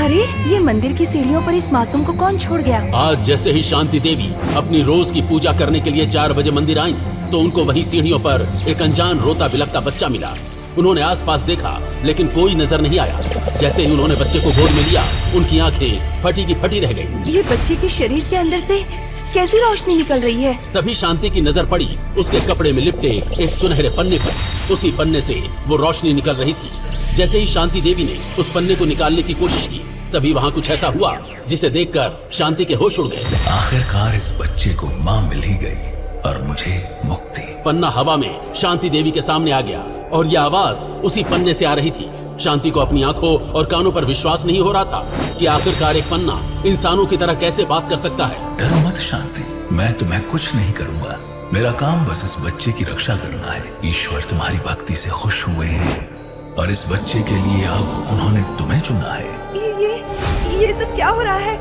अरे ये मंदिर की सीढ़ियों पर इस मासूम को कौन छोड़ गया? आज जैसे ही शांति देवी अपनी रोज की पूजा करने के लिए 4 बजे मंदिर आईं, तो उनको वही सीढ़ियों पर एक अनजान रोता बिलखता बच्चा मिला। उन्होंने आसपास देखा लेकिन कोई नजर नहीं आया। जैसे ही उन्होंने बच्चे को गोद में लिया, उनकी आंखें फटी की फटी रह गईं। ये बच्चे के शरीर के अंदर से कैसी रोशनी निकल रही है? तभी शांति की नजर पड़ी उसके कपड़े में लिपटे एक सुनहरे पन्ने पर। उसी पन्ने से वो रोशनी निकल रही थी। जैसे ही शांति देवी ने उस पन्ने को निकालने की कोशिश की, तभी वहाँ कुछ ऐसा हुआ जिसे देखकर शांति के होश उड़ गए। आखिरकार इस बच्चे को माँ मिल ही गई और मुझे मुक्ति। पन्ना हवा में शांति देवी के सामने आ गया और यह आवाज उसी पन्ने से आ रही थी। शांति को अपनी आंखों और कानों पर विश्वास नहीं हो रहा था कि आखिरकार एक पन्ना इंसानों की तरह कैसे बात कर सकता है। डरो मत शांति, मैं तुम्हें कुछ नहीं करूँगा। मेरा काम बस इस बच्चे की रक्षा करना है। ईश्वर तुम्हारी भक्ति से खुश हुए हैं और इस बच्चे के लिए अब उन्होंने तुम्हें चुना है। ये सब क्या हो रहा है?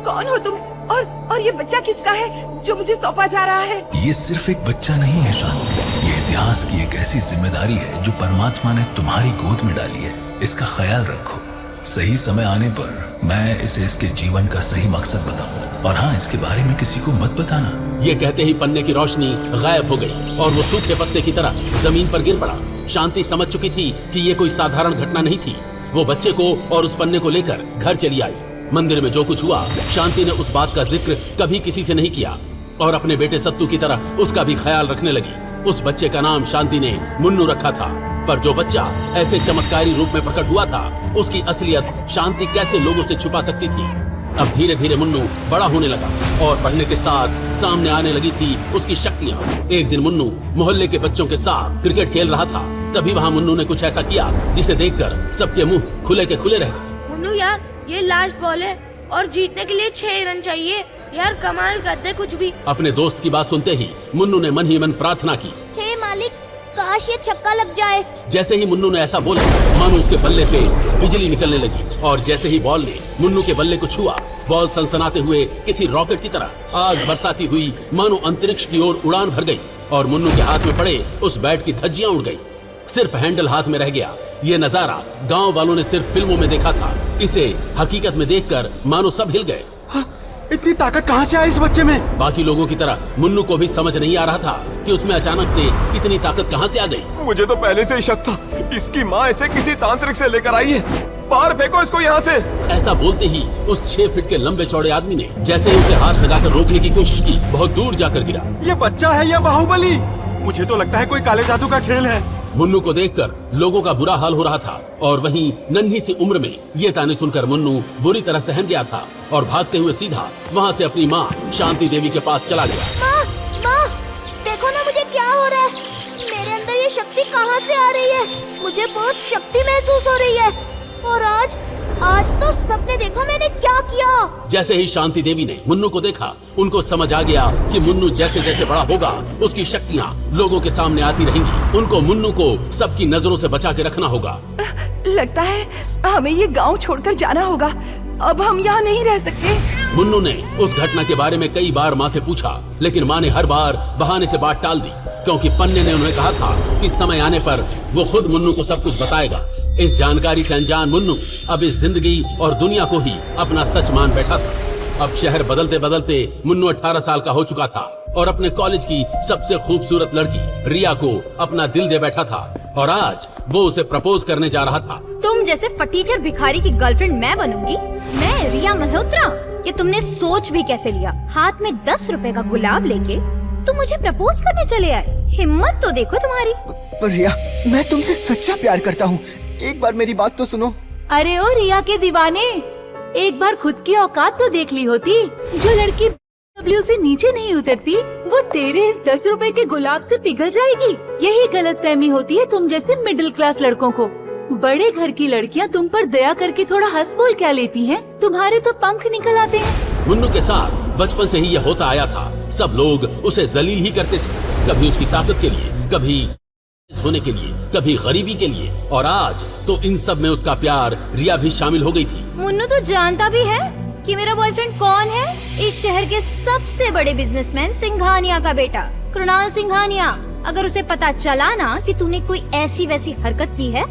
कौन हो तुम? और ये बच्चा किसका है जो मुझे सौंपा जा रहा है? ये सिर्फ एक बच्चा नहीं है शांति, ये इतिहास की एक ऐसी जिम्मेदारी है जो परमात्मा ने तुम्हारी गोद में डाली है। इसका ख्याल रखो। सही समय आने पर मैं इसे इसके जीवन का सही मकसद बताऊंगा। और हाँ, इसके बारे में किसी को मत बताना। ये कहते ही पन्ने की रोशनी गायब हो गई और वो सूखे पत्ते की तरह जमीन पर गिर पड़ा। शांति समझ चुकी थी कि ये कोई साधारण घटना नहीं थी। वो बच्चे को और उस पन्ने को लेकर घर चली आई। मंदिर में जो कुछ हुआ, शांति ने उस बात का जिक्र कभी किसी से नहीं किया और अपने बेटे सत्तू की तरह उसका भी ख्याल रखने लगी। उस बच्चे का नाम शांति ने मुन्नू रखा था। पर जो बच्चा ऐसे चमत्कारी रूप में प्रकट हुआ था, उसकी असलियत शांति कैसे लोगों से छुपा सकती थी? अब धीरे धीरे मुन्नू बड़ा होने लगा और बढ़ने के साथ सामने आने लगी थी उसकी शक्तियाँ। एक दिन मुन्नू मोहल्ले के बच्चों के साथ क्रिकेट खेल रहा था। तभी वहाँ मुन्नू ने कुछ ऐसा किया जिसे देखकर सबके मुंह खुले के खुले रहे। मुन्नू यार, ये लास्ट बॉल है और जीतने के लिए 6 रन चाहिए। यार कमाल करते कुछ भी। अपने दोस्त की बात सुनते ही मुन्नू ने मन ही मन प्रार्थना की, हे मालिक, काश ये छक्का लग जाए। जैसे ही मुन्नू ने ऐसा बोला, मानो उसके बल्ले से बिजली निकलने लगी और जैसे ही बॉल ने मुन्नू के बल्ले को छुआ, बॉल सनसनाते हुए किसी रॉकेट की तरह आग बरसाती हुई मानो अंतरिक्ष की ओर उड़ान भर गई और मुन्नू के हाथ में पड़े उस बैट की धज्जियां उड़ गई। सिर्फ हैंडल हाथ में रह गया। ये नजारा गांव वालों ने सिर्फ फिल्मों में देखा था। इसे हकीकत में देखकर मानो सब हिल गए। इतनी ताकत कहाँ से आई इस बच्चे में? बाकी लोगों की तरह मुन्नू को भी समझ नहीं आ रहा था कि उसमें अचानक से इतनी ताकत कहाँ से आ गई। मुझे तो पहले से ही शक था, इसकी माँ इसे किसी तांत्रिक से लेकर आई है। बाहर फेंको इसको यहाँ से। ऐसा बोलते ही उस 6 फीट के लंबे चौड़े आदमी ने जैसे ही उसे हाथ लगाकर रोकने की कोशिश की, बहुत दूर जाकर गिरा। ये बच्चा है या बाहुबली? मुझे तो लगता है कोई काले जादू का खेल है। मुन्नू को देखकर लोगों का बुरा हाल हो रहा था और वहीं नन्ही सी उम्र में ये ताने सुनकर मुन्नू बुरी तरह सहम गया था और भागते हुए सीधा वहाँ से अपनी माँ शांति देवी के पास चला गया। माँ, माँ, देखो ना मुझे क्या हो रहा है। मेरे अंदर ये शक्ति कहाँ से आ रही है? मुझे बहुत शक्ति महसूस हो रही है। और आज तो सबने देखा मैंने क्या किया। जैसे ही शांति देवी ने मुन्नू को देखा, उनको समझ आ गया कि मुन्नू जैसे जैसे बड़ा होगा, उसकी शक्तियाँ लोगों के सामने आती रहेंगी। उनको मुन्नू को सबकी नजरों से बचा के रखना होगा। लगता है हमें ये गांव छोड़कर जाना होगा। अब हम यहाँ नहीं रह सकते। मुन्नू ने उस घटना के बारे में कई बार माँ से पूछा, लेकिन माँ ने हर बार बहाने से बात टाल दी, क्योंकि पन्ने ने उन्हें कहा था कि समय आने पर वो खुद मुन्नू को सब कुछ बताएगा। इस जानकारी से अनजान मुन्नू अब इस जिंदगी और दुनिया को ही अपना सच मान बैठा था। अब शहर बदलते बदलते मुन्नू 18 साल का हो चुका था और अपने कॉलेज की सबसे खूबसूरत लड़की रिया को अपना दिल दे बैठा था और आज वो उसे प्रपोज करने जा रहा था। तुम जैसे फटीचर भिखारी की गर्लफ्रेंड मैं बनूंगी? मैं रिया मल्होत्रा? ये तुमने सोच भी कैसे लिया? हाथ में 10 रुपए का गुलाब लेके तुम मुझे प्रपोज करने चले आए। हिम्मत तो देखो तुम्हारी। पर रिया, मैं तुमसे सच्चा प्यार करता हूँ। एक बार मेरी बात तो सुनो। अरे ओ रिया के दीवाने, एक बार खुद की औकात तो देख ली होती। जो लड़की BMW से नीचे नहीं उतरती, वो तेरे इस 10 रुपए के गुलाब से पिघल जाएगी। यही गलतफहमी होती है तुम जैसे मिडिल क्लास लड़कों को। बड़े घर की लड़कियां तुम पर दया करके थोड़ा हंस बोल क्या लेती हैं? तुम्हारे तो पंख निकल आते हैं। मुन्नू के साथ बचपन से ही यह होता आया था। सब लोग उसे जलील ही करते थे, कभी उसकी ताकत के लिए, कभी होने के लिए, कभी गरीबी के लिए, और आज तो इन सब में उसका प्यार रिया भी शामिल हो गई थी। मुन्नू तो जानता भी है कि मेरा बॉयफ्रेंड कौन है? इस शहर के सबसे बड़े बिजनेसमैन सिंघानिया का बेटा, कृणाल सिंघानिया। अगर उसे पता चला ना कि तूने कोई ऐसी वैसी हरकत की है,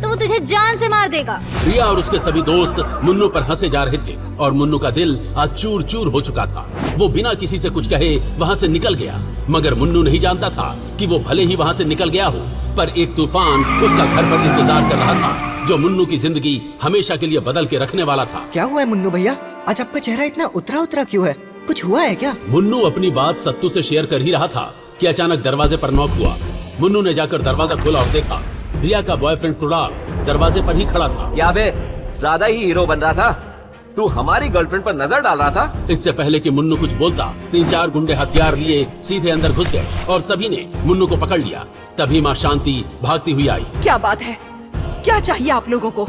तो वो तुझे जान से मार देगा। रिया और उसके सभी दोस्त मुन्नू पर हंसे जा रहे थे और मुन्नू का दिल आज चूर चूर हो चुका था। वो बिना किसी से कुछ कहे वहाँ से निकल गया, मगर मुन्नू नहीं जानता था कि वो भले ही वहाँ से निकल गया हो, पर एक तूफान उसका घर पर इंतजार कर रहा था, जो मुन्नू की जिंदगी हमेशा के लिए बदल के रखने वाला था। क्या हुआ है मुन्नू भैया? आज आपका चेहरा इतना उतरा उतरा क्यों है? कुछ हुआ है क्या? मुन्नू अपनी बात सत्तू से शेयर कर ही रहा था कि अचानक दरवाजे पर नॉक हुआ। मुन्नू ने जाकर दरवाजा खोला और देखा रिया का बॉयफ्रेंड कुणाल दरवाजे पर ही खड़ा था। क्या बे, ज्यादा ही हीरो बन रहा था? तू हमारी गर्लफ्रेंड पर नजर डाल रहा था? इससे पहले कि मुन्नू कुछ बोलता, 3-4 गुंडे हथियार लिए सीधे अंदर घुस गए और सभी ने मुन्नू को पकड़ लिया। तभी माँ शांति भागती हुई आई। क्या बात है? क्या चाहिए आप लोगों को?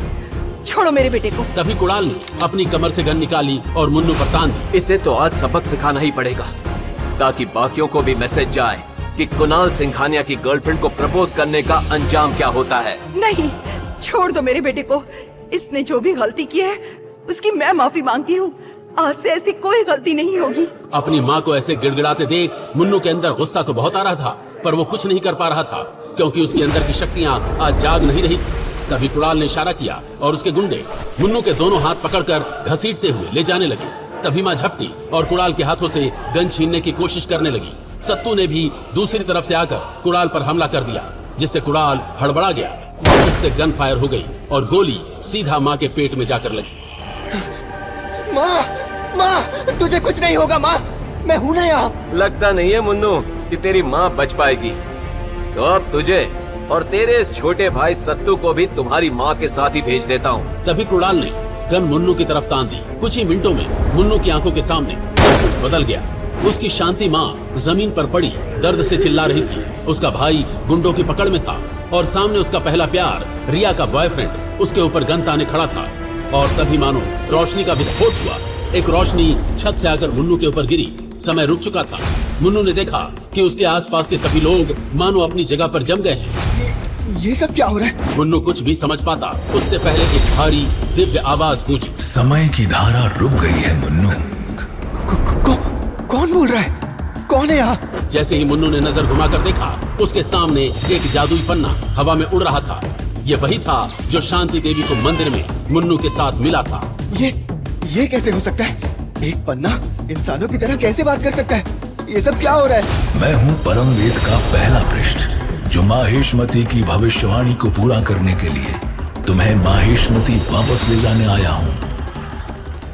छोड़ो मेरे बेटे को। तभी कुणाल ने अपनी कमर से गन निकाली और मुन्नू पर तान दी। इसे तो आज सबक सिखाना ही पड़ेगा, ताकि बाकियों को भी मैसेज जाए कि कुणाल सिंघानिया की गर्लफ्रेंड को प्रपोज करने का अंजाम क्या होता है। नहीं, छोड़ दो मेरे बेटे को। इसने जो भी गलती की है उसकी मैं माफी मांगती हूँ। आज से ऐसी कोई गलती नहीं होगी। अपनी माँ को ऐसे गिड़गिड़ाते देख मुन्नू के अंदर गुस्सा तो बहुत आ रहा था, पर वो कुछ नहीं कर पा रहा था क्योंकि उसके अंदर की शक्तियाँ आज जाग नहीं रही थी। तभी कुणाल ने इशारा किया और उसके गुंडे मुन्नू के दोनों हाथ पकड़कर घसीटते हुए ले जाने लगे। तभी माँ झपटी और कुणाल के हाथों से गन छीनने की कोशिश करने लगी। सत्तू ने भी दूसरी तरफ से आकर कुणाल पर हमला कर दिया, जिससे कुणाल हड़बड़ा गया। उससे गन फायर हो गई और गोली सीधा माँ के पेट में जाकर लगी। माँ, माँ, तुझे कुछ नहीं होगा माँ, मैं हूँ ना यहाँ। लगता नहीं है मुन्नू कि तेरी माँ बच पाएगी, तो अब तुझे और तेरे इस छोटे भाई सत्तू को भी तुम्हारी माँ के साथ ही भेज देता हूँ। तभी कुणाल ने गन मुन्नू की तरफ तान दी। कुछ ही मिनटों में मुन्नू की आंखों के सामने सब कुछ बदल गया। उसकी शांति माँ जमीन पर पड़ी दर्द से चिल्ला रही थी। उसका भाई गुंडों की पकड़ में था और सामने उसका पहला प्यार रिया का बॉयफ्रेंड उसके ऊपर गन ताने खड़ा था। और तभी मानो रोशनी का विस्फोट हुआ। एक रोशनी छत से आकर मुन्नू के ऊपर गिरी। समय रुक चुका था। मुन्नू ने देखा कि उसके आसपास के सभी लोग मानो अपनी जगह पर जम गए हैं। ये सब क्या हो रहा है? मुन्नू कुछ भी समझ पाता उससे पहले एक भारी दिव्य आवाज गूंजी। समय की धारा रुक गई है मुन्नू। कौन बोल रहा है? कौन है यहाँ? जैसे ही मुन्नू ने नजर घुमाकर देखा, उसके सामने एक जादुई पन्ना हवा में उड़ रहा था। ये वही था जो शांति देवी को मंदिर में मुन्नू के साथ मिला था। ये कैसे हो सकता है? एक पन्ना इंसानों की तरह कैसे बात कर सकता है? ये सब क्या हो रहा है? मैं हूँ परम वेद का पहला पृष्ठ, जो माहेशमती की भविष्यवाणी को पूरा करने के लिए तुम्हें माहेशमती वापस ले जाने आया हूँ।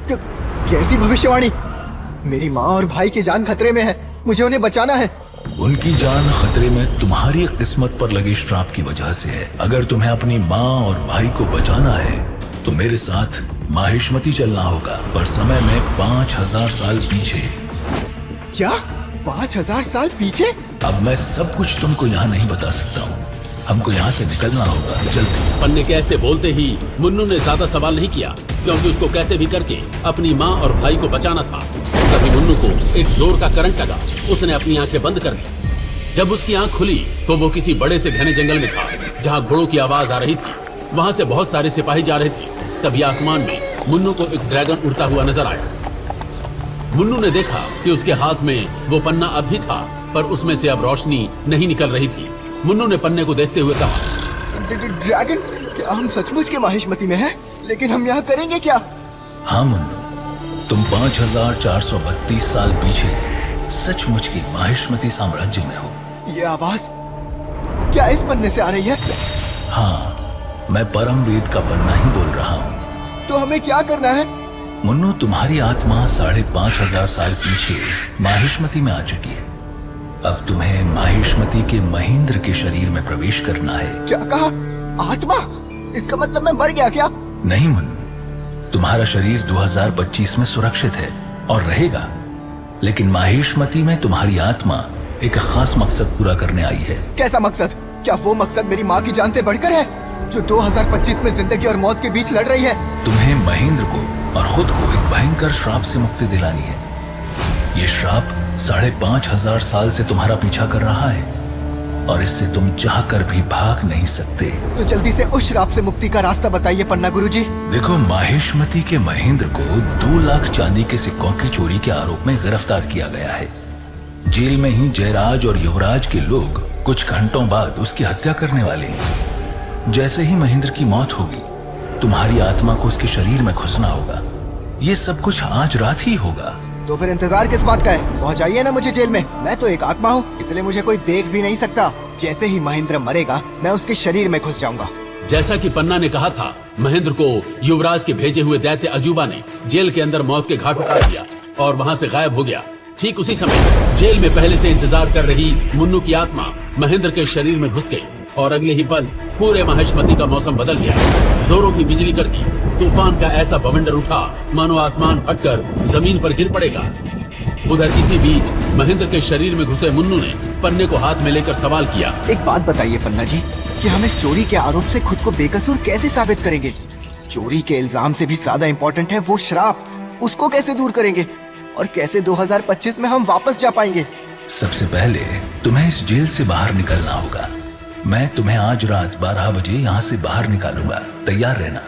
कैसी भविष्यवाणी? मेरी माँ और भाई की जान खतरे में है, मुझे उन्हें बचाना है। उनकी जान खतरे में तुम्हारी किस्मत पर लगे श्राप की वजह से है। अगर तुम्हें अपनी माँ और भाई को बचाना है तो मेरे साथ माहेशमती चलना होगा, पर समय में 5000 साल पीछे। क्या? 5000 साल पीछे? अब मैं सब कुछ तुमको यहाँ नहीं बता सकता हूँ। हमको यहाँ से निकलना होगा जल्दी। पन्ने के ऐसे बोलते ही मुन्नू ने ज्यादा सवाल नहीं किया, क्योंकि उसको कैसे भी करके अपनी माँ और भाई को बचाना था। तभी मुन्नू को एक जोर का करंट लगा। उसने अपनी आंखें बंद कर ली। जब उसकी आंख खुली तो वो किसी बड़े से घने जंगल में था, जहाँ घोड़ों की आवाज आ रही थी। वहाँ से बहुत सारे सिपाही जा रहे थे। तभी आसमान में मुन्नू को एक ड्रैगन उड़ता हुआ नजर आया। मुन्नू ने देखा कि उसके हाथ में वो पन्ना अब भी था, पर उसमें से अब रोशनी नहीं निकल रही थी। मुन्नू ने पन्ने को देखते हुए कहा, ड्रैगन? क्या हम सचमुच के माहेशमती में हैं? लेकिन हम यहाँ करेंगे क्या? हाँ मुन्नू, तुम 5432 साल पीछे सचमुच की माहेशमती साम्राज्य में हो। ये आवाज क्या इस पन्ने से आ रही है? हाँ, मैं परम वेद का पन्ना ही बोल रहा हूँ। तो हमें क्या करना है? मुन्नू, तुम्हारी आत्मा 5500 साल पीछे माहेशमती में आ चुकी है। अब तुम्हें माहेशमती के महेंद्र के शरीर में प्रवेश करना है। क्या कहा? आत्मा? इसका मतलब मैं मर गया क्या? नहीं मुन्नू, तुम्हारा शरीर 2025 में सुरक्षित है और रहेगा, लेकिन माहेशमती में तुम्हारी आत्मा एक खास मकसद पूरा करने आई है। कैसा मकसद? क्या वो मकसद मेरी माँ की जान से बढ़कर है, जो 2025 में जिंदगी और मौत के बीच लड़ रही है? तुम्हें महेंद्र को और खुद को एक भयंकर श्राप से मुक्ति दिलानी है। ये श्राप 5500 साल से तुम्हारा पीछा कर रहा है और इससे तुम चाहकर भी भाग नहीं सकते। तो जल्दी से उस श्राप से मुक्ति का रास्ता बताइए पन्ना गुरुजी। देखो, माहेशमती के महेंद्र को 2 लाख चांदी के सिक्कों की चोरी के आरोप में गिरफ्तार किया गया है। जेल में ही जयराज और युवराज के लोग कुछ घंटों बाद उसकी हत्या करने वाले हैं। जैसे ही महेंद्र की मौत होगी, तुम्हारी आत्मा को उसके शरीर में घुसना होगा। ये सब कुछ आज रात ही होगा। तो फिर इंतजार किस बात का है? पहुंचाइए ना मुझे जेल में। मैं तो एक आत्मा हूँ, इसलिए मुझे कोई देख भी नहीं सकता। जैसे ही महेंद्र मरेगा, मैं उसके शरीर में घुस जाऊंगा। जैसा कि पन्ना ने कहा था, महेंद्र को युवराज के भेजे हुए दैत्य अजूबा ने जेल के अंदर मौत के घाट उतार दिया और वहां से गायब हो गया। ठीक उसी समय जेल में पहले से इंतजार कर रही मुन्नू की आत्मा महेंद्र के शरीर में घुस गई और अगले ही पल पूरे महेशमती का मौसम बदल गया। जोरों की बिजली कड़की, तूफान का ऐसा बवंडर उठा मानो आसमान फटकर जमीन पर गिर पड़ेगा। उधर इसी बीच महेंद्र के शरीर में घुसे मुन्नू ने पन्ने को हाथ में लेकर सवाल किया। एक बात बताइए पन्ना जी, कि हम इस चोरी के आरोप से खुद को बेकसूर कैसे साबित करेंगे? चोरी के इल्जाम से भी ज्यादा इम्पोर्टेंट है वो श्राप, उसको कैसे दूर करेंगे? और कैसे 2025 में हम वापस जा पाएंगे? सबसे पहले तुम्हें इस जेल से बाहर निकलना होगा। मैं तुम्हें आज रात 12 बजे यहाँ से बाहर निकालूंगा, तैयार रहना।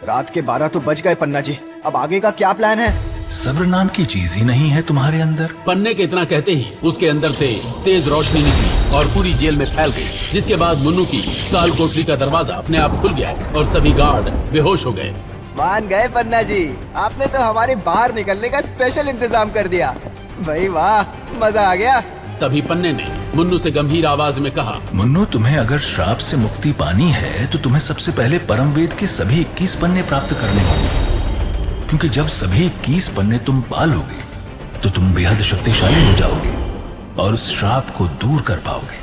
रात के 12 तो बज गए पन्ना जी, अब आगे का क्या प्लान है? सब्र नाम की चीज ही नहीं है तुम्हारे अंदर। पन्ने के इतना कहते ही उसके अंदर से तेज रोशनी निकली और पूरी जेल में फैल गई, जिसके बाद मुन्नू की काल कोठरी का दरवाजा अपने आप खुल गया और सभी गार्ड बेहोश हो गए। मान गए पन्ना जी, आपने तो हमारे बाहर निकलने का स्पेशल इंतजाम कर दिया। भाई वाह, मजा आ गया। तभी पन्ने ने मुन्नू से गंभीर आवाज में कहा, मुन्नू, तुम्हें अगर श्राप से मुक्ति पानी है तो तुम्हें सबसे पहले परमवेद के सभी 21 पन्ने प्राप्त करने होंगे, क्योंकि जब सभी 21 पन्ने तुम पा लोगे तो तुम बेहद शक्तिशाली हो जाओगे और उस श्राप को दूर कर पाओगे।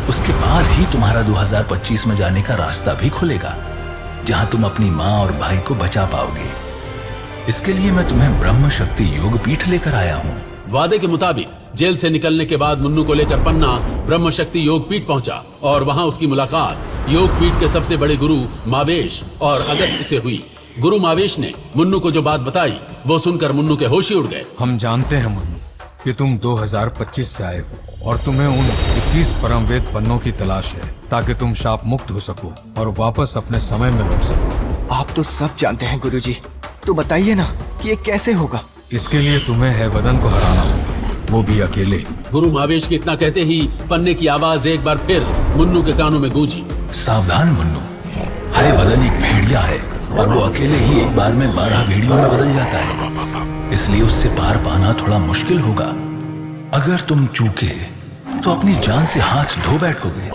उसके बाद ही तुम्हारा 2025 में जाने का रास्ता भी खुलेगा, जहां तुम अपनी माँ और भाई को बचा पाओगे। इसके लिए मैं तुम्हें ब्रह्म शक्ति योग पीठ लेकर आया हूँ। वादे के मुताबिक जेल से निकलने के बाद मुन्नू को लेकर पन्ना ब्रह्म शक्ति योग पीठ पहुंचा और वहां उसकी मुलाकात योग पीठ के सबसे बड़े गुरु मावेश और अगस्त्य से हुई। गुरु मावेश ने मुन्नू को जो बात बताई वो सुनकर मुन्नू के होश ही उड़ गए। हम जानते हैं मुन्नू कि तुम 2025 से आए हो और तुम्हें उन 21 परमवेद पन्नों की तलाश है, ताकि तुम शाप मुक्त हो सको और वापस अपने समय में लौट सको। आप तो सब जानते हैं गुरुजी, तो बताइए ना कि ये कैसे होगा? इसके लिए तुम्हें है वदन को हराना होगा, वो भी अकेले। गुरु मावेश के इतना कहते ही पन्ने की आवाज एक बार फिर मुन्नू के कानों में गूंजी। सावधान मुन्नू, हरे वदन एक भेड़िया है और वो अकेले ही एक बार में 12 भेड़ियों में बदल जाता है, इसलिए उससे पार पाना थोड़ा मुश्किल होगा। अगर तुम चूके तो अपनी जान से हाथ धो बैठोगे।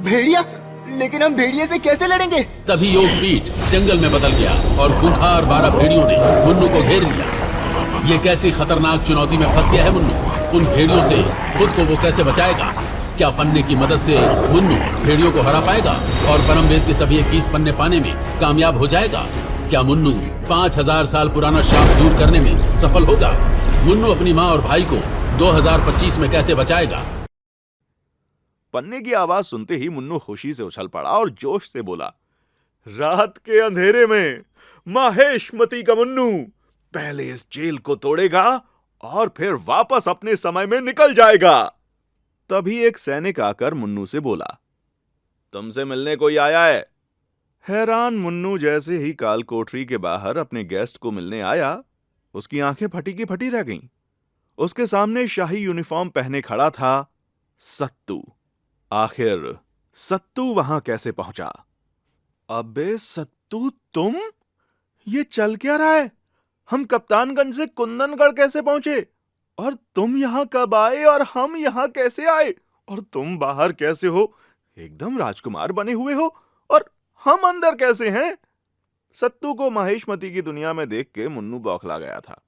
भेड़िया? लेकिन हम भेड़िए से कैसे लड़ेंगे? तभी योग पीठ जंगल में बदल गया और खूंखार 12 भेड़ियों ने मुन्नू को घेर लिया। ये कैसी खतरनाक चुनौती में फंस गया है मुन्नू। उन भेड़ियों से खुद को वो कैसे बचाएगा? क्या पन्ने की मदद से मुन्नू भेड़ियों को हरा पाएगा और परमवेद के सभी 21 पन्ने पाने में कामयाब हो जाएगा? क्या मुन्नू 5000 साल पुराना शाप दूर करने में सफल होगा? मुन्नू अपनी माँ और भाई को 2025 में कैसे बचाएगा? पन्ने की आवाज सुनते ही मुन्नू खुशी से उछल पड़ा और जोश से बोला, रात के अंधेरे में महेशमती का मुन्नू पहले इस जेल को तोड़ेगा और फिर वापस अपने समय में निकल जाएगा। तभी एक सैनिक आकर मुन्नू से बोला, तुमसे मिलने कोई आया है। हैरान मुन्नू जैसे ही काल कोठरी के बाहर अपने गेस्ट को मिलने आया, उसकी आंखें फटी की फटी रह गईं। उसके सामने शाही यूनिफॉर्म पहने खड़ा था सत्तू। आखिर सत्तू वहां कैसे पहुंचा? अबे सत्तू, तुम? ये चल क्या रहा है? हम कप्तानगंज से कुंदनगढ़ कैसे पहुंचे? और तुम यहां कब आए और हम यहां कैसे आए? और तुम बाहर कैसे हो? एकदम राजकुमार बने हुए हो और हम अंदर कैसे हैं? सत्तू को महेशमती की दुनिया में देख के मुन्नू बौखला गया था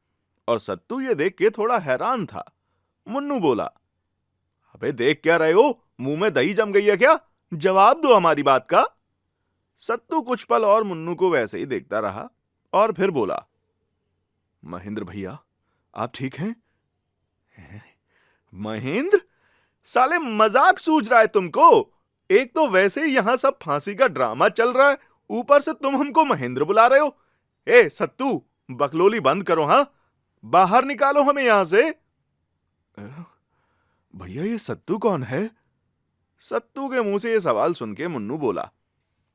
और सत्तू ये देख के थोड़ा हैरान था। मुन्नू बोला, अबे देख क्या रहे हो? मुंह में दही जम गई है क्या? जवाब दो हमारी बात का। सत्तू कुछ पल और मुन्नू को वैसे ही देखता रहा और फिर बोला, महेंद्र भैया, आप ठीक हैं? महेंद्र? साले मजाक सूझ रहा है तुमको? एक तो वैसे ही यहां सब फांसी का ड्रामा चल रहा है, ऊपर से तुम हमको महेंद्र बुला रहे हो। ए सत्तू, बकलोली बंद करो। हाँ, बाहर निकालो हमें यहां से। भैया ये सत्तू कौन है? सत्तू के मुंह से ये सवाल सुन के मुन्नू बोला,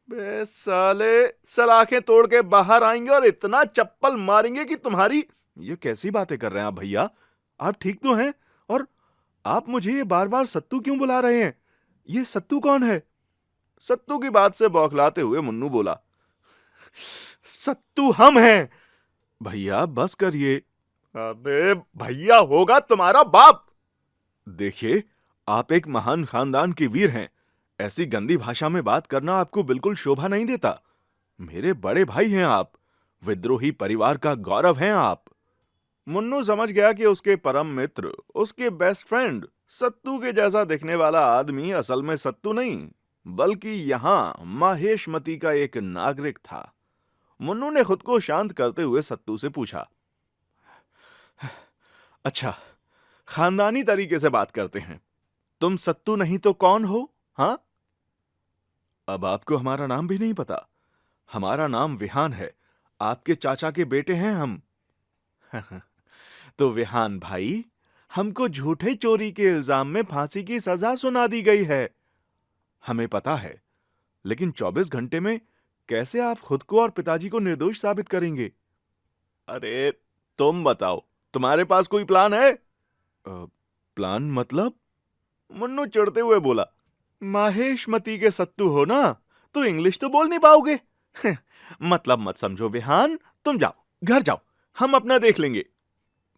बे साले, सलाखें तोड़ के बाहर आएंगे और इतना चप्पल मारेंगे कि तुम्हारी। ये कैसी बातें कर रहे हैं आप भैया? आप ठीक तो हैं? और आप मुझे ये बार बार सत्तू क्यों बुला रहे हैं? ये सत्तू कौन है? सत्तू की बात से बौखलाते हुए मुन्नू बोला, सत्तू हम हैं। भैया बस करिए। अबे भैया होगा तुम्हारा बाप। देखिए, आप एक महान खानदान के वीर हैं। ऐसी गंदी भाषा में बात करना आपको बिल्कुल शोभा नहीं देता। मेरे बड़े भाई हैं आप, विद्रोही परिवार का गौरव हैं आप। मुन्नू समझ गया कि उसके परम मित्र, उसके बेस्ट फ्रेंड सत्तू के जैसा दिखने वाला आदमी असल में सत्तू नहीं, बल्कि यहां माहेशमती का एक नागरिक था। मुन्नू ने खुद को शांत करते हुए सत्तू से पूछा, अच्छा, खानदानी तरीके से बात करते हैं। तुम सत्तू नहीं तो कौन हो? हाँ, अब आपको हमारा नाम भी नहीं पता। हमारा नाम विहान है। आपके चाचा के बेटे हैं हम। तो विहान भाई, हमको झूठे चोरी के इल्जाम में फांसी की सजा सुना दी गई है। हमें पता है, लेकिन 24 घंटे में कैसे आप खुद को और पिताजी को निर्दोष साबित करेंगे? अरे तुम बताओ, तुम्हारे पास कोई प्लान है? प्लान मतलब? मुन्नू चिढ़ते हुए बोला, माहेशमती के सत्तू हो ना, तो इंग्लिश तो बोल नहीं पाओगे। मतलब मत समझो विहान, तुम जाओ, घर जाओ, हम अपना देख लेंगे।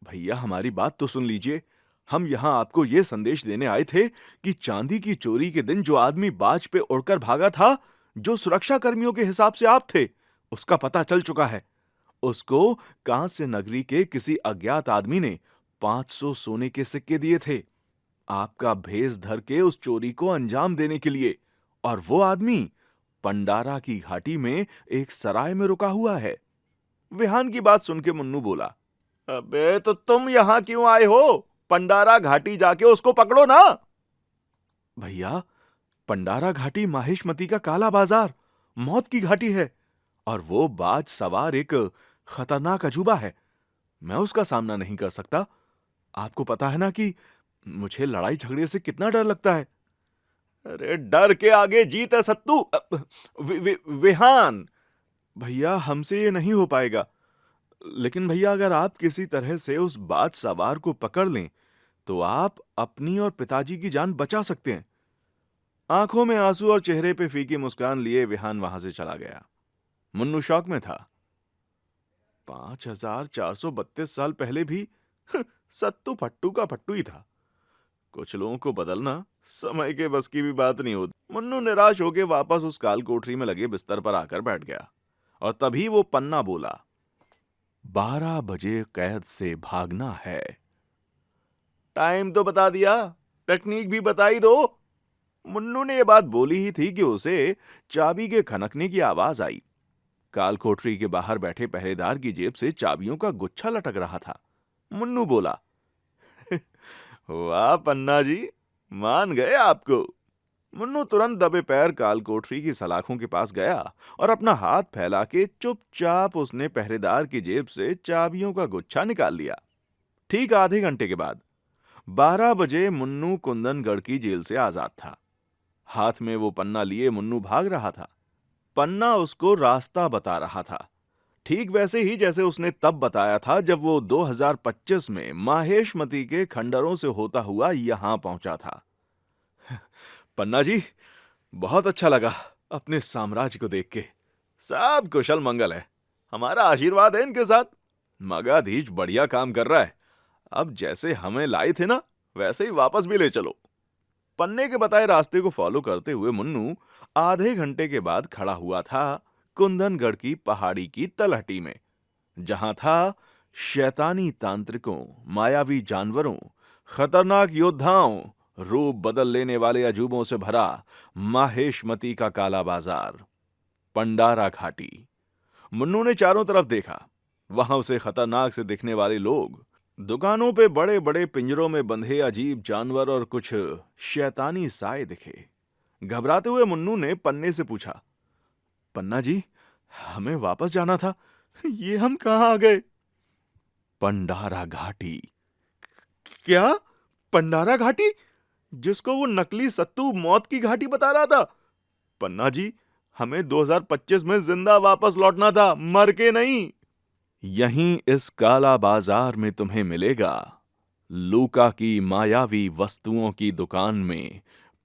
भैया हमारी बात तो सुन लीजिए। हम यहां आपको यह संदेश देने आए थे कि चांदी की चोरी के दिन जो आदमी बाज पे उड़कर भागा था, जो सुरक्षा कर्मियों के हिसाब से आप थे, उसका पता चल चुका है। उसको कांस्य नगरी के किसी अज्ञात आदमी ने 500 सोने के सिक्के दिए थे, आपका भेष धर के उस चोरी को अंजाम देने के लिए। और वो आदमी पंडारा की घाटी में एक सराय में रुका हुआ है। विहान की बात सुन के मुन्नू बोला, अबे तो तुम यहां क्यों आए हो? पंडारा घाटी जाके उसको पकड़ो ना। भैया, पंडारा घाटी माहेशमती का काला बाजार, मौत की घाटी है, और वो बाज सवार एक खतरनाक अजूबा है। मैं उसका सामना नहीं कर सकता। आपको पता है ना कि मुझे लड़ाई झगड़े से कितना डर लगता है। अरे डर के आगे जीत है सत्तू। विहान भैया, हमसे ये नहीं हो पाएगा। लेकिन भैया, अगर आप किसी तरह से उस बाज सवार को पकड़ लें तो आप अपनी और पिताजी की जान बचा सकते हैं। आंखों में आंसू और चेहरे पे फीकी मुस्कान लिए विहान वहां से चला गया। मुन्नू शौक में था। 5432 साल पहले भी सत्तू फट्टू का फट्टू ही था। कुछ लोगों को बदलना समय के बस की भी बात नहीं होती। मुन्नू निराश होकर वापस उस काल कोठरी में लगे बिस्तर पर आकर बैठ गया, और तभी वो पन्ना बोला, 12 बजे कैद से भागना है। टाइम तो बता दिया, टेक्निक भी बताई दो। मुन्नू ने यह बात बोली ही थी कि उसे चाबी के खनकने की आवाज आई। काल कोठरी के बाहर बैठे पहरेदार की जेब से चाबियों का गुच्छा लटक रहा था। मुन्नू बोला, वाह पन्ना जी, मान गए आपको। मुन्नू तुरंत दबे पैर काल कोठरी की सलाखों के पास गया और अपना हाथ फैला के चुपचाप उसने पहरेदार की जेब से चाबियों का गुच्छा निकाल लिया। ठीक आधे घंटे के बाद 12 बजे मुन्नू कुंदनगढ़ की जेल से आजाद था। हाथ में वो पन्ना लिए मुन्नू भाग रहा था। पन्ना उसको रास्ता बता रहा था, ठीक वैसे ही जैसे उसने तब बताया था जब वो 2025 में माहेशमती के खंडरों से होता हुआ यहां पहुंचा था। पन्ना जी, बहुत अच्छा लगा अपने साम्राज्य को देख के। सब कुशल मंगल है, हमारा आशीर्वाद है इनके साथ। मगाधीश बढ़िया काम कर रहा है। अब जैसे हमें लाए थे ना, वैसे ही वापस भी ले चलो। पन्ने के बताए रास्ते को फॉलो करते हुए मुन्नू आधे घंटे के बाद खड़ा हुआ था कुंदनगढ़ की पहाड़ी की तलहटी में, जहां था शैतानी तांत्रिकों, मायावी जानवरों, खतरनाक योद्धाओं, रूप बदल लेने वाले अजूबों से भरा माहेशमती का काला बाजार, पंडारा घाटी। मुन्नू ने चारों तरफ देखा। वहां उसे खतरनाक से दिखने वाले लोग, दुकानों पे बड़े बड़े पिंजरों में बंधे अजीब जानवर और कुछ शैतानी साए दिखे। घबराते हुए मुन्नू ने पन्ने से पूछा, पन्ना जी, हमें वापस जाना था, ये हम कहां आ गए? पंडारा घाटी। क्या? पंडारा घाटी, जिसको वो नकली सत्तू मौत की घाटी बता रहा था? पन्ना जी, हमें 2025 में जिंदा वापस लौटना था, मर के नहीं। यहीं इस काला बाजार में तुम्हें मिलेगा लूका की मायावी वस्तुओं की दुकान में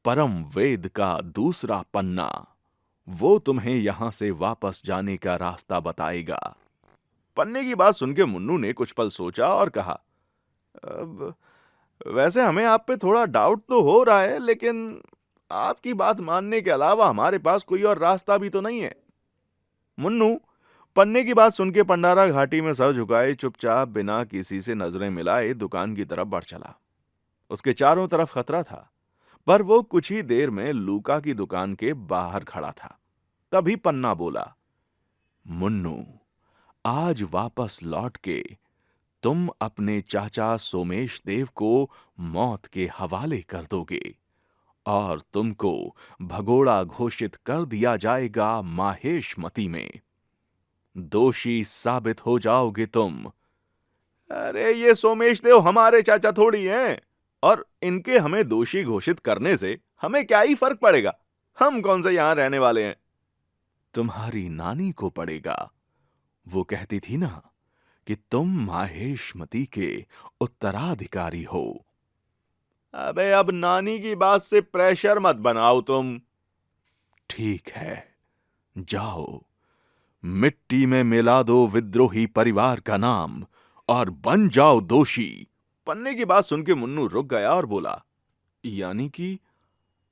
परम वेद का दूसरा पन्ना, वो तुम्हें यहां से वापस जाने का रास्ता बताएगा। पन्ने की बात सुनकर मुन्नू ने कुछ पल सोचा और कहा, अब वैसे हमें आप पे थोड़ा डाउट तो हो रहा है, लेकिन आपकी बात मानने के अलावा हमारे पास कोई और रास्ता भी तो नहीं है। मुन्नू पन्ने की बात सुनकर पंडारा घाटी में सर झुकाए चुपचाप बिना किसी से नजरें मिलाए दुकान की तरफ बढ़ चला। उसके चारों तरफ खतरा था, पर वो कुछ ही देर में लूका की दुकान के बाहर खड़ा था। तभी पन्ना बोला, मुन्नू, आज वापस लौट के तुम अपने चाचा सोमेश देव को मौत के हवाले कर दोगे और तुमको भगोड़ा घोषित कर दिया जाएगा माहेशमती में। दोषी साबित हो जाओगे तुम। अरे ये सोमेश देव हमारे चाचा थोड़ी हैं, और इनके हमें दोषी घोषित करने से हमें क्या ही फर्क पड़ेगा? हम कौन से यहां रहने वाले हैं? तुम्हारी नानी को पड़ेगा। वो कहती थी ना कि तुम माहेशमती के उत्तराधिकारी हो। अबे अब नानी की बात से प्रेशर मत बनाओ तुम। ठीक है, जाओ, मिट्टी में मिला दो विद्रोही परिवार का नाम और बन जाओ दोषी। पन्ने की बात सुनकर मुन्नू रुक गया और बोला, यानी कि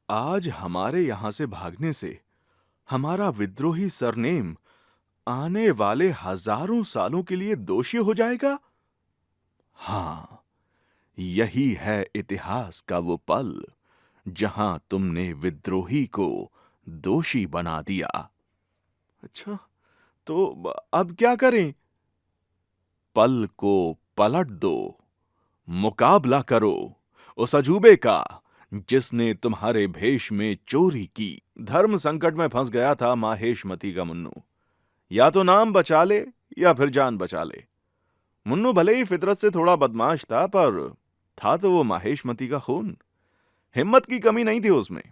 आज हमारे यहां से भागने से हमारा विद्रोही सरनेम आने वाले हजारों सालों के लिए दोषी हो जाएगा? हां, यही है इतिहास का वो पल जहां तुमने विद्रोही को दोषी बना दिया। अच्छा, तो अब क्या करें? पल को पलट दो, मुकाबला करो उस अजूबे का जिसने तुम्हारे भेष में चोरी की। धर्म संकट में फंस गया था माहेशमती का मुन्नू। या तो नाम बचा ले या फिर जान बचा ले। मुन्नू भले ही फितरत से थोड़ा बदमाश था, पर था तो वो माहेशमती का खून। हिम्मत की कमी नहीं थी उसमें,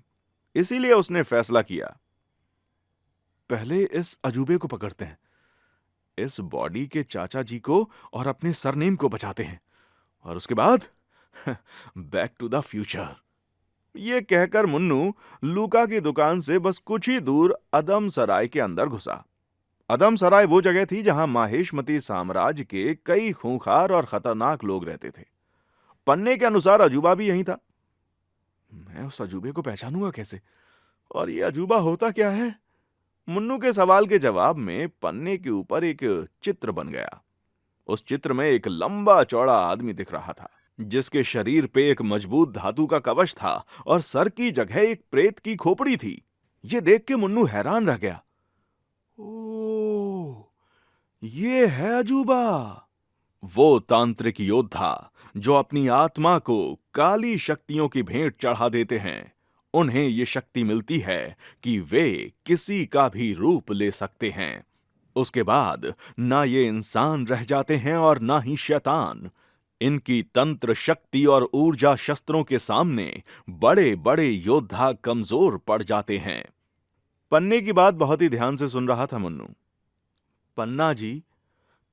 इसीलिए उसने फैसला किया, पहले इस अजूबे को पकड़ते हैं, इस बॉडी के चाचा जी को और अपने सरनेम को बचाते हैं, और उसके बाद बैक टू द फ्यूचर। ये कहकर मुन्नू लूका की दुकान से बस कुछ ही दूर अदम सराय के अंदर घुसा। अदम सराय वो जगह थी जहां माहेशमती साम्राज्य के कई खूंखार और खतरनाक लोग रहते थे। पन्ने के अनुसार अजूबा भी यही था। मैं उस अजूबे को पहचानूंगा कैसे, और ये अजूबा होता क्या है? मुन्नू के सवाल के जवाब में पन्ने के ऊपर एक चित्र बन गया। उस चित्र में एक लंबा चौड़ा आदमी दिख रहा था, जिसके शरीर पे एक मजबूत धातु का कवच था और सर की जगह एक प्रेत की खोपड़ी थी। ये देख के मुन्नू हैरान रह गया। ओह, ये है अजूबा, वो तांत्रिक योद्धा जो अपनी आत्मा को काली शक्तियों की भेंट चढ़ा देते हैं। उन्हें ये शक्ति मिलती है कि वे किसी का भी रूप ले सकते हैं। उसके बाद ना ये इंसान रह जाते हैं और ना ही शैतान। इनकी तंत्र शक्ति और ऊर्जा शस्त्रों के सामने बड़े बड़े योद्धा कमजोर पड़ जाते हैं। पन्ने की बात बहुत ही ध्यान से सुन रहा था मुन्नू। पन्ना जी,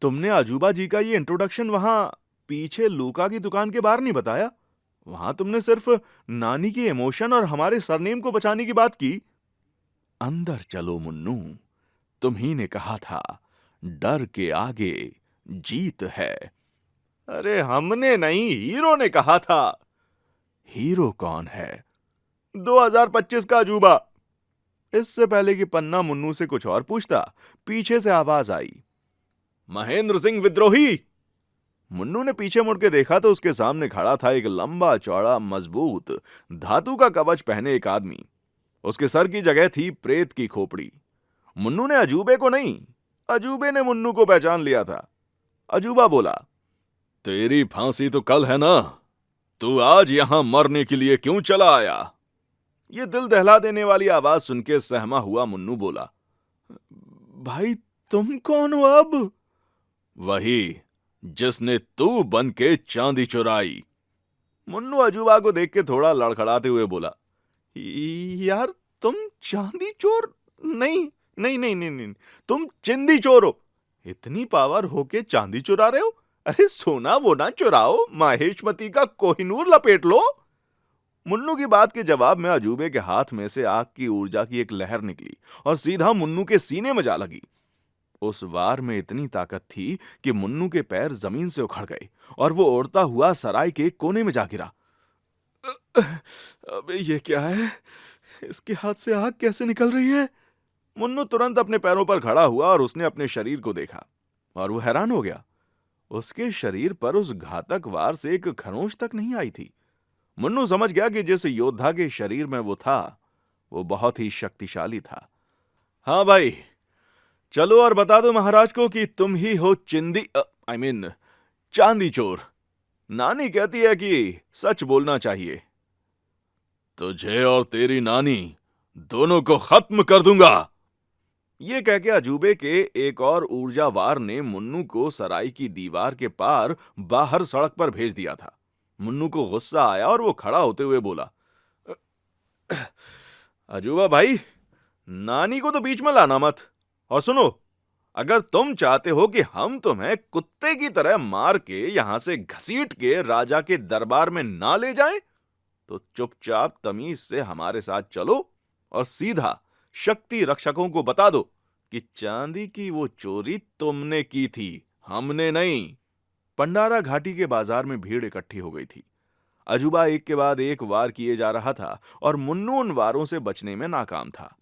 तुमने अजूबा जी का ये इंट्रोडक्शन वहां पीछे लूका की दुकान के बाहर नहीं बताया। वहां तुमने सिर्फ नानी की इमोशन और हमारे सरनेम को बचाने की बात की। अंदर चलो मुन्नू, तुम्ही ने कहा था डर के आगे जीत है। अरे हमने नहीं, हीरो ने कहा था। हीरो कौन है? 2025 का अजूबा। इससे पहले कि पन्ना मुन्नू से कुछ और पूछता, पीछे से आवाज आई, महेंद्र सिंह विद्रोही। मुन्नू ने पीछे मुड़ के देखा तो उसके सामने खड़ा था एक लंबा चौड़ा मजबूत धातु का कवच पहने एक आदमी। उसके सर की जगह थी प्रेत की खोपड़ी। मुन्नू ने अजूबे को नहीं, अजूबे ने मुन्नू को पहचान लिया था। अजूबा बोला, तेरी फांसी तो कल है ना, तू आज यहां मरने के लिए क्यों चला आया? ये दिल दहला देने वाली आवाज सुनके सहमा हुआ मुन्नू बोला, भाई तुम कौन हो अब? वही जिसने तू बन के चांदी चुराई। मुन्नू अजूबा को देख के थोड़ा लड़खड़ाते हुए बोला, यार तुम चांदी चोर नहीं, नहीं नहीं नहीं नहीं, तुम चिंदी चोर हो। इतनी पावर होके चांदी चुरा रहे हो? अरे सोना वो ना चुराओ, माहेशमती का कोहिनूर लपेट लो। मुन्नू की बात के जवाब में अजूबे के हाथ में से आग की ऊर्जा की एक लहर निकली और सीधा मुन्नू के सीने में जा लगी। उस वार में इतनी ताकत थी कि मुन्नू के पैर जमीन से उखड़ गए और वो उड़ता हुआ सराय के कोने में जा गिरा। अबे ये क्या है? इसके हाथ से आग कैसे निकल रही है? मुन्नू तुरंत अपने पैरों पर खड़ा हुआ और उसने अपने शरीर को देखा और वो हैरान हो गया। उसके शरीर पर उस घातक वार से एक खरोंच तक नहीं आई थी। मुन्नू समझ गया कि जिस योद्धा के शरीर में वो था वो बहुत ही शक्तिशाली था। हाँ भाई, चलो और बता दो महाराज को कि तुम ही हो चांदी चोर। नानी कहती है कि सच बोलना चाहिए। तुझे और तेरी नानी दोनों को खत्म कर दूंगा। ये कह के अजूबे के एक और ऊर्जावार ने मुन्नू को सराय की दीवार के पार बाहर सड़क पर भेज दिया था। मुन्नू को गुस्सा आया और वो खड़ा होते हुए बोला, अजूबा भाई, नानी को तो बीच में लाना मत। और सुनो, अगर तुम चाहते हो कि हम तुम्हें कुत्ते की तरह मार के यहां से घसीट के राजा के दरबार में ना ले जाएं, तो चुपचाप तमीज से हमारे साथ चलो और सीधा शक्ति रक्षकों को बता दो कि चांदी की वो चोरी तुमने की थी, हमने नहीं। पंडारा घाटी के बाजार में भीड़ इकट्ठी हो गई थी। अजूबा एक के बाद एक वार किए जा रहा था और मुन्नू उन वारों से बचने में नाकाम था।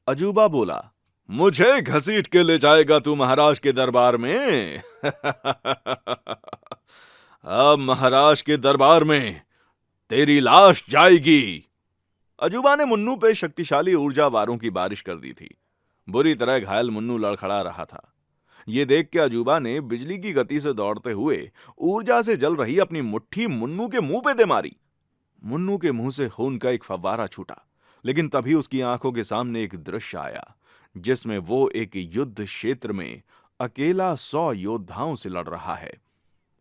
अजूबा बोला, मुझे घसीट के ले जाएगा तू महाराज के दरबार में? अब महाराज के दरबार में तेरी लाश जाएगी। अजूबा ने मुन्नू पे शक्तिशाली ऊर्जा वारों की बारिश कर दी थी। बुरी तरह घायल मुन्नू लड़खड़ा रहा था। ये देख के अजूबा ने बिजली की गति से दौड़ते हुए ऊर्जा से जल रही अपनी मुट्ठी मुन्नू के मुंह पे दे मारी। मुन्नू के मुंह से खून का एक फव्वारा छूटा, लेकिन तभी उसकी आंखों के सामने एक दृश्य आया जिसमें वो एक युद्ध क्षेत्र में अकेला 100 योद्धाओं से लड़ रहा है।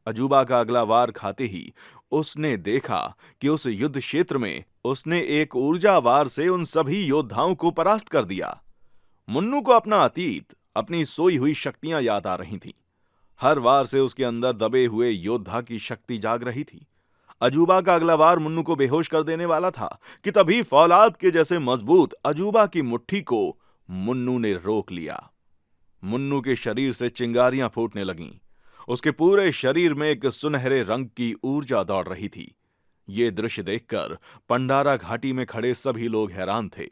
अजूबा का अगला वार खाते ही उसने देखा कि उस युद्ध क्षेत्र में उसने एक ऊर्जा वार से उन सभी योद्धाओं को परास्त कर दिया। मुन्नू को अपना अतीत, अपनी सोई हुई शक्तियां याद आ रही थीं। हर वार से उसके अंदर दबे हुए योद्धा की शक्ति जाग रही थी। अजूबा का अगला वार मुन्नू को बेहोश कर देने वाला था कि तभी फौलाद के जैसे मजबूत अजूबा की मुट्ठी को मुन्नू ने रोक लिया। मुन्नू के शरीर से चिंगारियां फूटने लगीं। उसके पूरे शरीर में एक सुनहरे रंग की ऊर्जा दौड़ रही थी। ये दृश्य देखकर पंडारा घाटी में खड़े सभी लोग हैरान थे।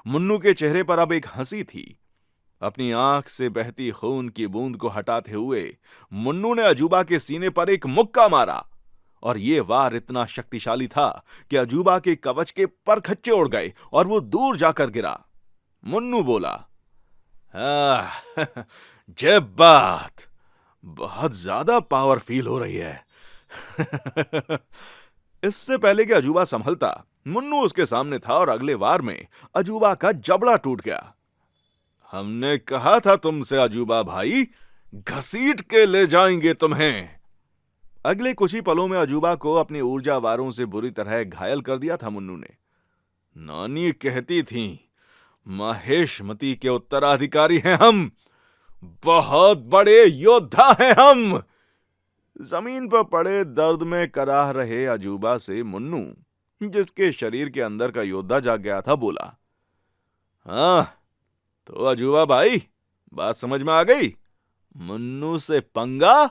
मुन्नू के चेहरे पर अब एक हंसी थी। अपनी आंख से बहती खून की बूंद को हटाते हुए मुन्नू ने अजूबा के सीने पर एक मुक्का मारा और यह वार इतना शक्तिशाली था कि अजूबा के कवच के परखच्चे उड़ गए और वो दूर जाकर गिरा। मुन्नू बोला, जय बात, बहुत ज्यादा पावर फील हो रही है। इससे पहले कि अजूबा संभलता, मुन्नू उसके सामने था और अगले वार में अजूबा का जबड़ा टूट गया। हमने कहा था तुमसे अजूबा भाई, घसीट के ले जाएंगे तुम्हें। अगले कुछ ही पलों में अजूबा को अपनी ऊर्जा वारों से बुरी तरह घायल कर दिया था मुन्नू ने। नानी कहती थी, महेशमती के उत्तराधिकारी हैं हम, बहुत बड़े योद्धा हैं हम। जमीन पर पड़े दर्द में कराह रहे अजूबा से मुन्नू, जिसके शरीर के अंदर का योद्धा जाग गया था, बोला, हाँ तो अजूबा भाई, बात समझ में आ गई? मुन्नू से पंगा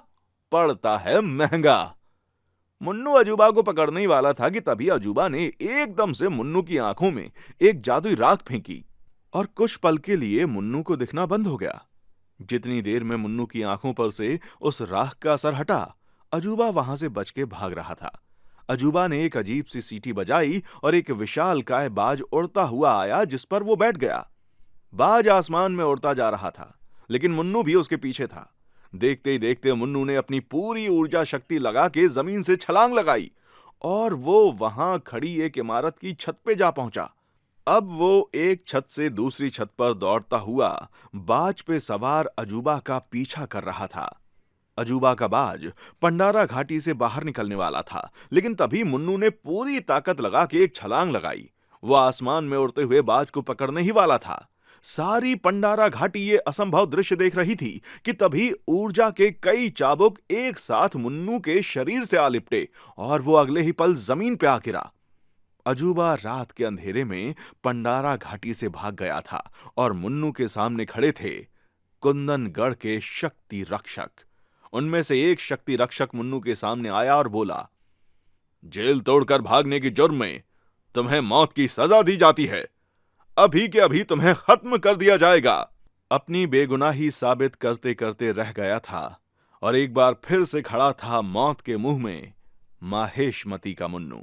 पड़ता है महंगा। मुन्नू अजूबा को पकड़ने ही वाला था कि तभी अजूबा ने एकदम से मुन्नू की आंखों में एक जादुई राख फेंकी और कुछ पल के लिए मुन्नू को दिखना बंद हो गया। जितनी देर में मुन्नू की आंखों पर से उस राख का असर हटा, अजूबा वहां से बच के भाग रहा था। अजूबा ने एक अजीब सी सीटी बजाई और एक विशालकाय बाज उड़ता हुआ आया जिस पर वो बैठ गया। बाज आसमान में उड़ता जा रहा था, लेकिन मुन्नू भी उसके पीछे था। देखते ही देखते मुन्नू ने अपनी पूरी ऊर्जा शक्ति लगा के जमीन से छलांग लगाई और वो वहां खड़ी एक इमारत की छत पे जा पहुंचा। अब वो एक छत से दूसरी छत पर दौड़ता हुआ बाज पे सवार अजूबा का पीछा कर रहा था। अजूबा का बाज पंडारा घाटी से बाहर निकलने वाला था, लेकिन तभी मुन्नू ने पूरी ताकत लगा के एक छलांग लगाई। वो आसमान में उड़ते हुए बाज को पकड़ने ही वाला था। सारी पंडारा घाटी ये असंभव दृश्य देख रही थी कि तभी ऊर्जा के कई चाबुक एक साथ मुन्नू के शरीर से आ लिपटे और वो अगले ही पल जमीन पे आ गिरा। अजूबा रात के अंधेरे में पंडारा घाटी से भाग गया था और मुन्नू के सामने खड़े थे कुंदनगढ़ के शक्ति रक्षक। उनमें से एक शक्ति रक्षक मुन्नू के सामने आया और बोला, जेल तोड़कर भागने की जुर्म में तुम्हें मौत की सजा दी जाती है। अभी के अभी तुम्हें खत्म कर दिया जाएगा। अपनी बेगुनाही साबित करते करते रह गया था और एक बार फिर से खड़ा था मौत के मुंह में माहेशमती का मुन्नू।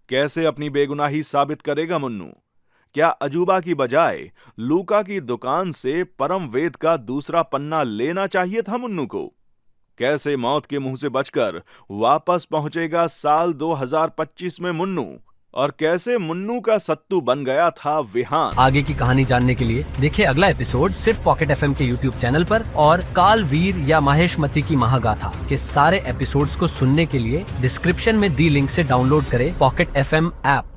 कैसे अपनी बेगुनाही साबित करेगा मुन्नू? क्या अजूबा की बजाय लूका की दुकान से परम वेद का दूसरा पन्ना लेना चाहिए था मुन्नू को? कैसे मौत के मुंह से बचकर वापस पहुंचेगा साल 2025 में मुन्नू? और कैसे मुन्नू का सत्तू बन गया था विहान? आगे की कहानी जानने के लिए देखिए अगला एपिसोड सिर्फ पॉकेट एफएम के यूट्यूब चैनल पर। और काल वीर या माहेशमती की महागाथा के सारे एपिसोड्स को सुनने के लिए डिस्क्रिप्शन में दी लिंक से डाउनलोड करें पॉकेट एफएम ऐप।